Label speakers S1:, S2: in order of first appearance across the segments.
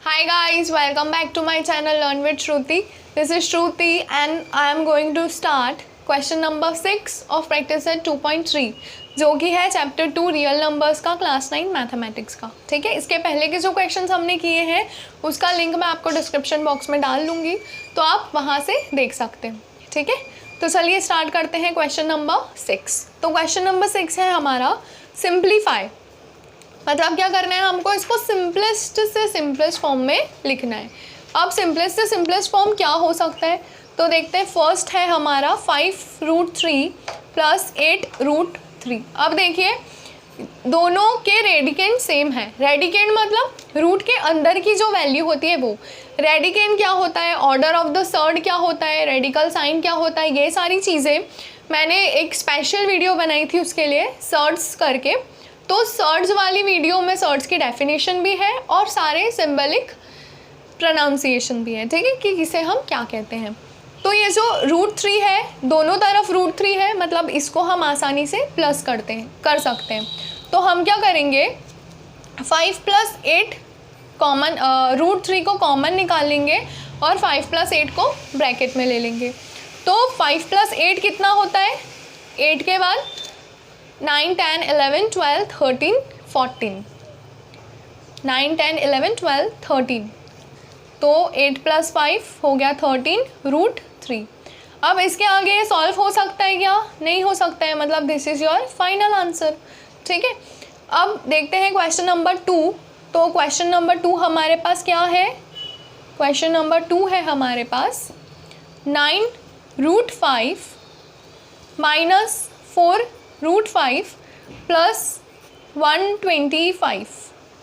S1: Hi guys, welcome back to my channel Learn with Shruti. This is Shruti and I am going to start question number 6 of practice set 2.3 जो कि है chapter 2 real numbers का class 9 mathematics का। ठीक है, इसके पहले के जो क्वेश्चंस हमने किए हैं उसका लिंक मैं आपको डिस्क्रिप्शन बॉक्स में डाल दूँगी, तो आप वहाँ से देख सकते हैं। ठीक है, तो चलिए स्टार्ट करते हैं क्वेश्चन नंबर 6। तो क्वेश्चन नंबर 6 है हमारा सिंप्लीफाई, मतलब क्या करना है, हमको इसको सिंपलेस्ट से सिंपलेस्ट फॉर्म में लिखना है। अब सिंपलेस्ट से सिंपलेस्ट फॉर्म क्या हो सकता है, तो देखते हैं। फर्स्ट है हमारा 5√3 प्लस 8√3। अब देखिए दोनों के रेडिकेंड सेम है। रेडिकेंड मतलब रूट के अंदर की जो वैल्यू होती है वो। रेडिकेंड क्या होता है, ऑर्डर ऑफ द सर्ड क्या होता है, रेडिकल साइन क्या होता है, ये सारी चीज़ें मैंने एक स्पेशल वीडियो बनाई थी उसके लिए सर्ड्स करके। तो सर्ड्स वाली वीडियो में सर्ड्स की डेफिनेशन भी है और सारे सिंबलिक प्रोनाउंसिएशन भी है। ठीक है, कि इसे हम क्या कहते हैं। तो ये जो √3 है, दोनों तरफ √3 है, मतलब इसको हम आसानी से प्लस कर सकते हैं। तो हम क्या करेंगे, 5 + 8 कॉमन, √3 को कॉमन निकाल लेंगे और 5 + 8 को ब्रैकेट में ले लेंगे। तो 5 + 8 कितना होता है, 8 के बाद 9, 10, 11, 12, 13, 14, 9, 10, 11, 12, 13। तो 8 + 5 हो गया 13 √3। अब इसके आगे सॉल्व हो सकता है क्या, नहीं हो सकता है, मतलब this is your final answer. ठीक है, अब देखते हैं क्वेश्चन नंबर 2। तो क्वेश्चन नंबर 2 हमारे पास क्या है, क्वेश्चन नंबर 2 है हमारे पास 9√5 - 4√5 + 125।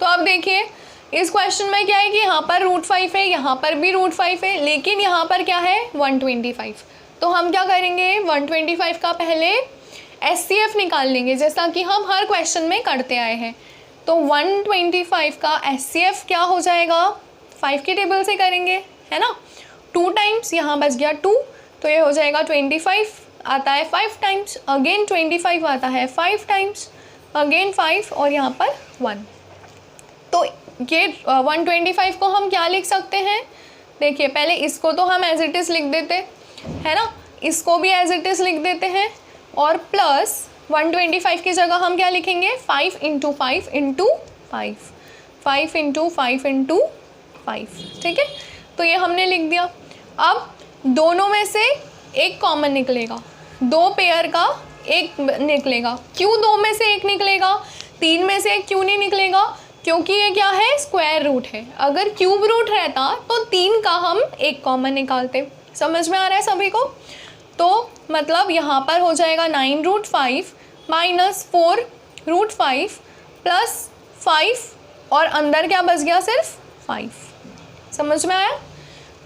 S1: तो अब देखिए इस क्वेश्चन में क्या है कि यहाँ पर √5 है, यहाँ पर भी √5 है, लेकिन यहाँ पर क्या है 125। तो हम क्या करेंगे, 125 का पहले SCF निकाल लेंगे, जैसा कि हम हर क्वेश्चन में करते आए हैं। तो 125 का SCF क्या हो जाएगा, 5 की टेबल से करेंगे, है ना। 2 टाइम्स यहाँ बच गया 2, तो ये हो जाएगा 25 आता है 5 टाइम्स, अगेन 25 आता है 5 टाइम्स, अगेन 5 और यहाँ पर 1। तो ये 125 को हम क्या लिख सकते हैं, देखिए पहले इसको तो हम एज इट इज़ लिख देते है ना, इसको भी एज इट इज़ लिख देते हैं, और प्लस 125 की जगह हम क्या लिखेंगे, 5 × 5 × 5, 5 × 5 × 5। ठीक है, तो ये हमने लिख दिया। अब दोनों में से एक कॉमन निकलेगा, 2 पेयर का एक निकलेगा। क्यों 2 में से एक निकलेगा, 3 में से एक क्यों नहीं निकलेगा, क्योंकि ये क्या है, स्क्वायर रूट है। अगर क्यूब रूट रहता तो 3 का हम एक कॉमन निकालते। समझ में आ रहा है सभी को। तो मतलब यहाँ पर हो जाएगा 9√5 - 4√5 + 5 और अंदर क्या बच गया, सिर्फ 5। समझ में आया,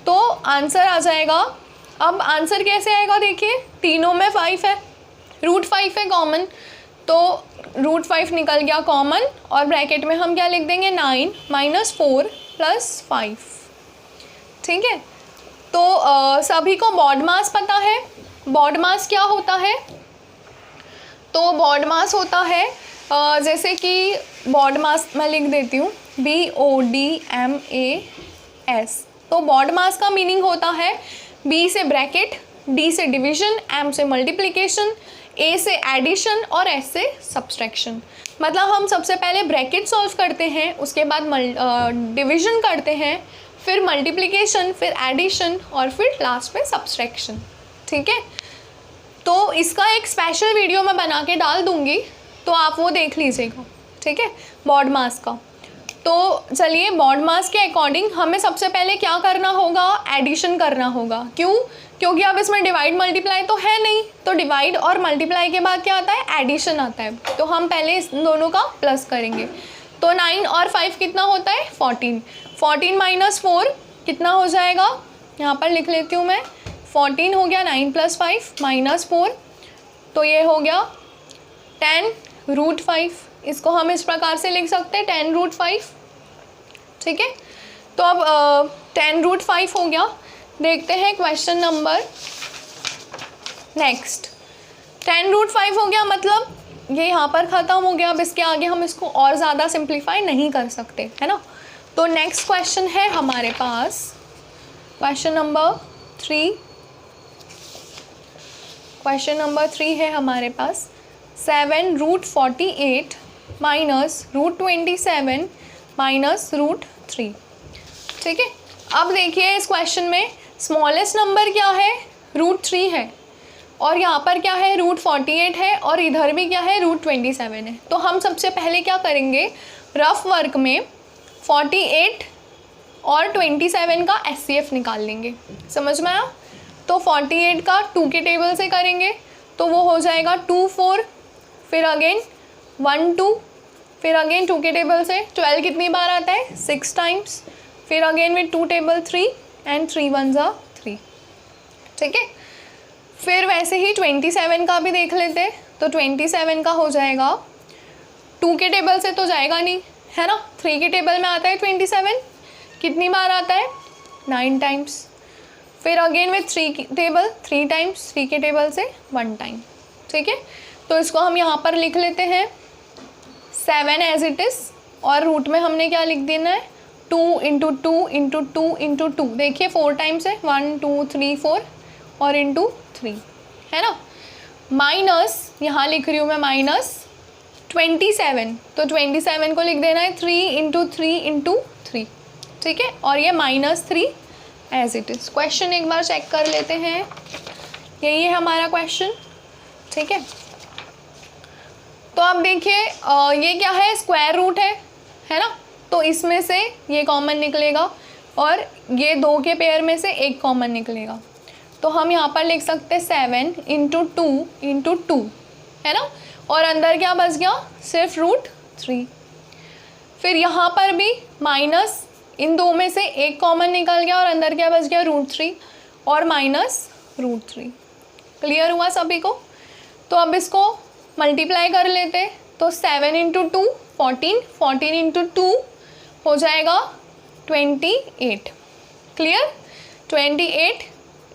S1: तो आंसर आ जाएगा। अब आंसर कैसे आएगा, देखिए तीनों में 5 है, √5 है कॉमन, तो √5 निकल गया कॉमन, और ब्रैकेट में हम क्या लिख देंगे, 9 - 4 + 5। ठीक है, तो सभी को बॉड मास पता है। बॉड मास क्या होता है, तो बॉड मास होता है जैसे कि बॉड मास मैं लिख देती हूँ, BODMAS। तो बॉड मास का मीनिंग होता है B से ब्रैकेट, D से डिवीजन, M से मल्टीप्लिकेशन, A से एडिशन और S से सब्सट्रैक्शन। मतलब हम सबसे पहले ब्रैकेट सॉल्व करते हैं, उसके बाद डिवीजन करते हैं, फिर मल्टीप्लिकेशन, फिर एडिशन और फिर लास्ट में सब्सट्रैक्शन। ठीक है, तो इसका एक स्पेशल वीडियो मैं बना के डाल दूँगी, तो आप वो देख लीजिएगा। ठीक है, बॉड मास का। तो चलिए बॉड मास के अकॉर्डिंग हमें सबसे पहले क्या करना होगा, एडिशन करना होगा। क्यों, क्योंकि अब इसमें डिवाइड मल्टीप्लाई तो है नहीं, तो डिवाइड और मल्टीप्लाई के बाद क्या आता है, एडिशन आता है। तो हम पहले इस दोनों का प्लस करेंगे। तो 9 और 5 कितना होता है, 14। 14 - 4 कितना हो जाएगा, यहाँ पर लिख लेती हूँ मैं, 14 हो गया 9 + 5 - 4, तो ये हो गया 10√5। इसको हम इस प्रकार से लिख सकते हैं 10√5। ठीक है, तो अब 10√5 हो गया। देखते हैं क्वेश्चन नंबर नेक्स्ट। 10√5 हो गया, मतलब ये यहाँ पर ख़त्म हो गया। अब इसके आगे हम इसको और ज़्यादा सिंप्लीफाई नहीं कर सकते, है ना। तो नेक्स्ट क्वेश्चन है हमारे पास क्वेश्चन नंबर 3। क्वेश्चन नंबर 3 है हमारे पास 7√48 माइनस √27 माइनस √3। ठीक है, अब देखिए इस क्वेश्चन में स्मॉलेस्ट नंबर क्या है, √3 है, और यहाँ पर क्या है √48 है, और इधर भी क्या है √27 है। तो हम सबसे पहले क्या करेंगे, रफ वर्क में 48 और 27 का SCF निकाल लेंगे। समझ में आया? तो 48 का 2 के टेबल से करेंगे तो वो हो जाएगा 2 4, फिर अगेन 1 2, फिर अगेन 2 के टेबल से 12 कितनी बार आता है 6 टाइम्स, फिर अगेन विद 2 टेबल 3 एंड 3 1 3। ठीक है, फिर वैसे ही 27 का भी देख लेते हैं। तो 27 का हो जाएगा 2 के टेबल से तो जाएगा नहीं है ना, 3 के टेबल में आता है 27, कितनी बार आता है 9 टाइम्स, फिर अगेन विथ 3 टेबल 3 टाइम्स, 3 के टेबल से 1 टाइम। ठीक है, तो इसको हम यहाँ पर लिख लेते हैं 7 एज इट इज़, और रूट में हमने क्या लिख देना है 2 × 2 × 2 × 2। देखिए 4 टाइम्स है, 1 2 3 4 और इंटू 3 है ना, माइनस यहाँ लिख रही हूँ मैं माइनस 27। तो 27 को लिख देना है 3 × 3 × 3। ठीक है, और ये -3 एज इट इज़। क्वेश्चन एक बार चेक कर लेते हैं, यही है हमारा क्वेश्चन। ठीक है, तो अब देखिए ये क्या है, स्क्वायर रूट है ना, तो इसमें से ये कॉमन निकलेगा और ये 2 के पेयर में से एक कॉमन निकलेगा। तो हम यहाँ पर लिख सकते हैं 7 × 2 × 2 है ना, और अंदर क्या बच गया सिर्फ √3। फिर यहाँ पर भी माइनस, इन 2 में से एक कॉमन निकल गया और अंदर क्या बच गया √3 और माइनस √3। क्लियर हुआ सभी को? तो अब इसको मल्टीप्लाई कर लेते, तो 7 × 2 14, 14 × 2 हो जाएगा 28। Clear, 28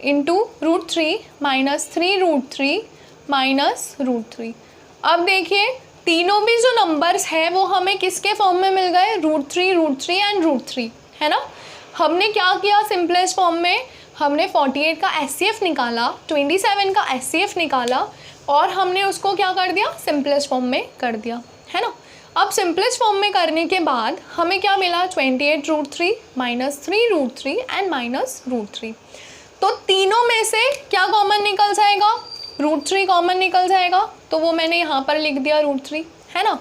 S1: × √3 minus 3√3 minus √3। अब देखिए तीनों भी जो नंबर्स हैं वो हमें किसके फॉर्म में मिल गए, √3 √3 एंड √3 है ना। हमने क्या किया, सिंपलेस्ट फॉर्म में हमने 48 का SCF निकाला, 27 का SCF निकाला, और हमने उसको क्या कर दिया, सिंपलेस्ट फॉर्म में कर दिया है ना। अब सिंपलेस्ट फॉर्म में करने के बाद हमें क्या मिला, 28 √3 माइनस 3 √3 एंड माइनस √3। तो तीनों में से क्या कॉमन निकल जाएगा, √3 कॉमन निकल जाएगा, तो वो मैंने यहाँ पर लिख दिया √3 है ना।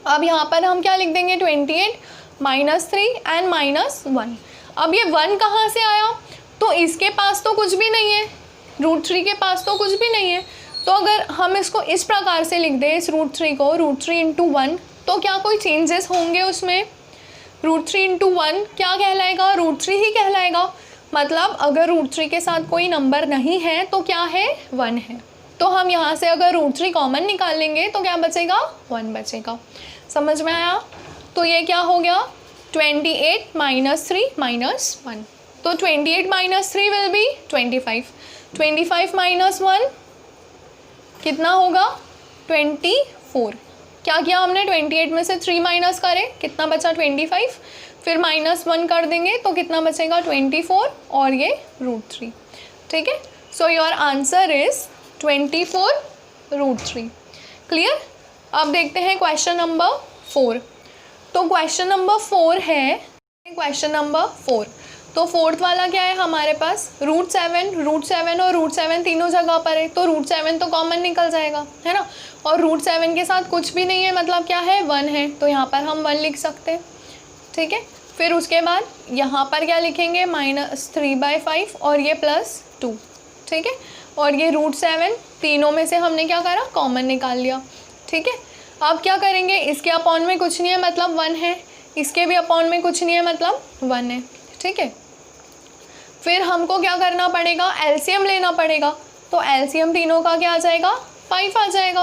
S1: अब यहाँ पर हम क्या लिख देंगे 28 -3 एंड -1। अब ये 1 कहाँ से आया, तो इसके पास तो कुछ भी नहीं है, √3 के पास तो कुछ भी नहीं है। तो अगर हम इसको इस प्रकार से लिख दें, इस √3 को √3 × 1, तो क्या कोई चेंजेस होंगे उसमें, √3 × 1 क्या कहलाएगा, √3 ही कहलाएगा। मतलब अगर √3 के साथ कोई नंबर नहीं है तो क्या है 1 है। तो हम यहाँ से अगर √3 कॉमन निकाल लेंगे तो क्या बचेगा, 1 बचेगा। समझ में आया? तो ये क्या हो गया 28 -3 -1। तो 28 - 3 विल बी 25, 25 - 1 कितना होगा 24। क्या किया हमने, 28 में से 3 माइनस करें, कितना बचा 25, फिर -1 कर देंगे तो कितना बचेगा 24 और ये √3। ठीक है, so your answer is 24 √3। Clear. अब देखते हैं क्वेश्चन नंबर 4। तो क्वेश्चन नंबर 4 है, क्वेश्चन नंबर 4। तो फोर्थ वाला क्या है हमारे पास, √7 और √7 तीनों जगह पर है, तो √7 तो कॉमन निकल जाएगा है ना, और √7 के साथ कुछ भी नहीं है, मतलब क्या है 1 है, तो यहाँ पर हम 1 लिख सकते हैं। ठीक है, फिर उसके बाद यहाँ पर क्या लिखेंगे -3/5 और ये +2। ठीक है, और ये √7 तीनों में से हमने क्या करा, कॉमन निकाल लिया। ठीक है, अब क्या करेंगे, इसके अपॉन में कुछ नहीं है मतलब 1 है, इसके भी अपॉन में कुछ नहीं है मतलब 1 है। ठीक है, फिर हमको क्या करना पड़ेगा, एलसीएम लेना पड़ेगा, तो एलसीएम तीनों का क्या आ जाएगा 5 आ जाएगा।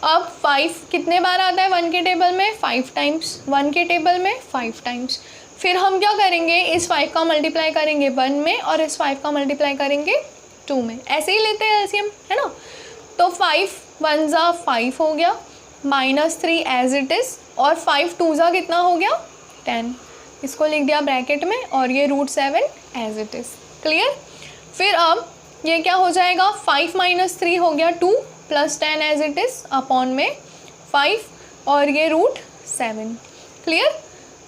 S1: अब 5 कितने बार आता है 1 के टेबल में, 5 टाइम्स, 1 के टेबल में 5 टाइम्स। फिर हम क्या करेंगे, इस 5 का मल्टीप्लाई करेंगे 1 में और इस 5 का मल्टीप्लाई करेंगे 2 में, ऐसे ही लेते हैं एलसीएम है ना। तो 5 1 ज़ा 5 हो गया, -3 एज इट इज़, और 5 2 ज़ा कितना हो गया 10। इसको लिख दिया ब्रैकेट में और ये √7 एज इट इज़। क्लियर। फिर अब ये क्या हो जाएगा, 5 - 3 हो गया 2 + 10 एज इट इज़ अपॉन में 5 और ये √7। क्लियर।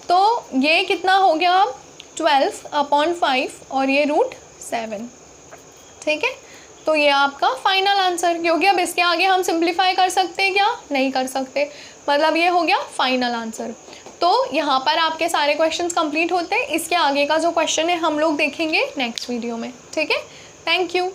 S1: तो ये कितना हो गया अब 12/5 और ये √7। ठीक है, तो ये आपका फाइनल आंसर, क्योंकि अब इसके आगे हम सिंप्लीफाई कर सकते हैं क्या, नहीं कर सकते, मतलब ये हो गया फाइनल आंसर। तो यहाँ पर आपके सारे क्वेश्चंस कंप्लीट होते हैं। इसके आगे का जो क्वेश्चन है हम लोग देखेंगे नेक्स्ट वीडियो में। ठीक है, थैंक यू।